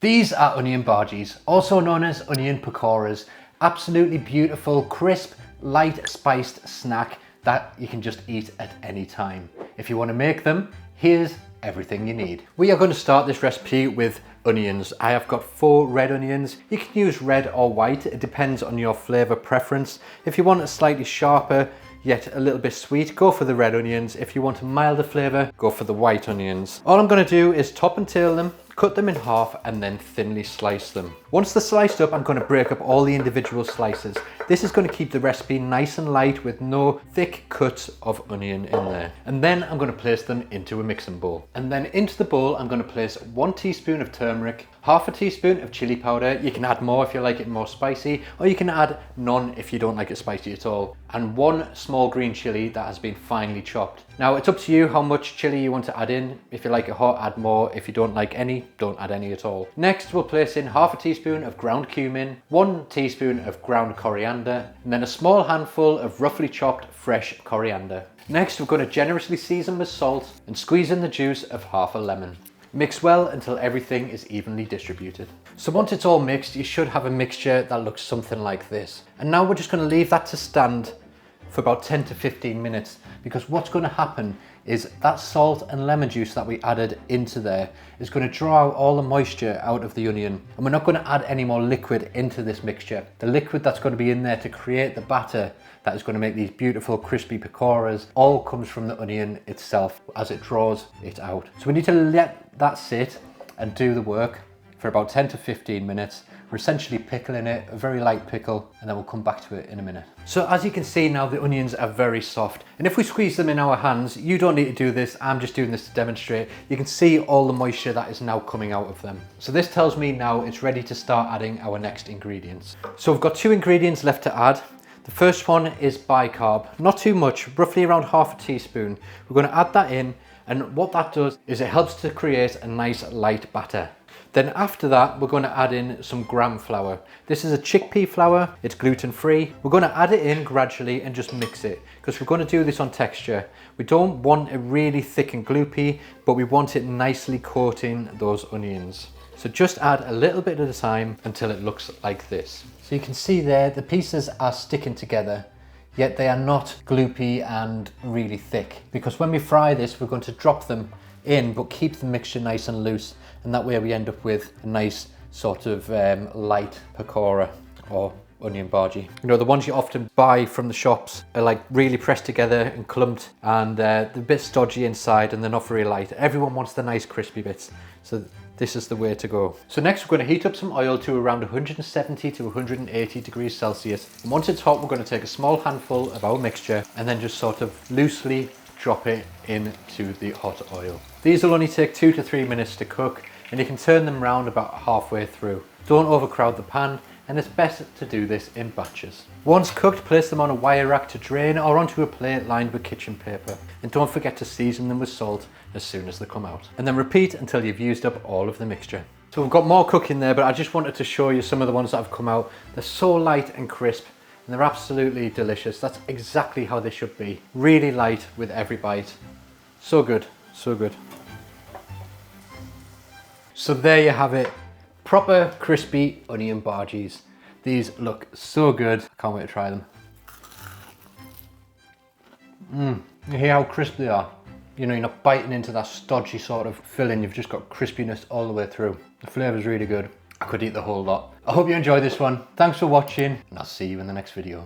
These are onion bhajis, also known as onion pakoras. Absolutely beautiful, crisp, light spiced snack that you can just eat at any time. If you want to make them, here's everything you need. We are going to start this recipe with onions. I have got 4 red onions. You can use red or white, it depends on your flavour preference. If you want it slightly sharper, yet a little bit sweet, go for the red onions. If you want a milder flavour, go for the white onions. All I'm going to do is top and tail them, cut them in half and then thinly slice them. Once they're sliced up, I'm going to break up all the individual slices. This is going to keep the recipe nice and light with no thick cuts of onion in there. And then I'm going to place them into a mixing bowl. And then into the bowl, I'm going to place 1 teaspoon of turmeric, half a teaspoon of chili powder. You can add more if you like it more spicy, or you can add none if you don't like it spicy at all. And 1 small green chili that has been finely chopped. Now it's up to you how much chili you want to add in. If you like it hot, add more. If you don't like any, don't add any at all. Next, we'll place in half a teaspoon of ground cumin, 1 teaspoon of ground coriander, and then a small handful of roughly chopped fresh coriander. Next, we're going to generously season with salt and squeeze in the juice of half a lemon. Mix well until everything is evenly distributed. So once it's all mixed, you should have a mixture that looks something like this. And now we're just going to leave that to stand for about 10 to 15 minutes, because what's going to happen is that salt and lemon juice that we added into there is going to draw out all the moisture out of the onion, and we're not going to add any more liquid into this mixture. The liquid that's going to be in there to create the batter that is going to make these beautiful crispy pakoras all comes from the onion itself as it draws it out. So we need to let that sit and do the work for about 10 to 15 minutes. We're essentially pickling it, a very light pickle, and then we'll come back to it in a minute. So as you can see now, the onions are very soft. And if we squeeze them in our hands, you don't need to do this, I'm just doing this to demonstrate. You can see all the moisture that is now coming out of them. So this tells me now it's ready to start adding our next ingredients. So we've got 2 ingredients left to add. The first one is bicarb, not too much, roughly around half a teaspoon. We're going to add that in, and what that does is it helps to create a nice light batter. Then after that, we're going to add in some gram flour. This is a chickpea flour, it's gluten-free. We're going to add it in gradually and just mix it, because we're going to do this on texture. We don't want it really thick and gloopy, but we want it nicely coating those onions. So just add a little bit at a time until it looks like this. So you can see there, the pieces are sticking together, yet they are not gloopy and really thick. Because when we fry this, we're going to drop them in, but keep the mixture nice and loose. And that way we end up with a nice sort of light pakora or onion bhaji. You know, the ones you often buy from the shops are like really pressed together and clumped, and they're a bit stodgy inside and they're not very light. Everyone wants the nice crispy bits. So this is the way to go. So next we're going to heat up some oil to around 170 to 180 degrees Celsius. And once it's hot, we're going to take a small handful of our mixture and then just sort of loosely drop it into the hot oil. These will only take 2 to 3 minutes to cook, and you can turn them round about halfway through. Don't overcrowd the pan, and it's best to do this in batches. Once cooked, place them on a wire rack to drain or onto a plate lined with kitchen paper. And don't forget to season them with salt as soon as they come out. And then repeat until you've used up all of the mixture. So we've got more cooking there, but I just wanted to show you some of the ones that have come out. They're so light and crisp, and they're absolutely delicious. That's exactly how they should be. Really light with every bite. So good, so good. So there you have it. Proper crispy onion bhajis. These look so good. I can't wait to try them. You hear how crisp they are? You know, you're not biting into that stodgy sort of filling. You've just got crispiness all the way through. The flavour's really good. I could eat the whole lot. I hope you enjoyed this one. Thanks for watching, and I'll see you in the next video.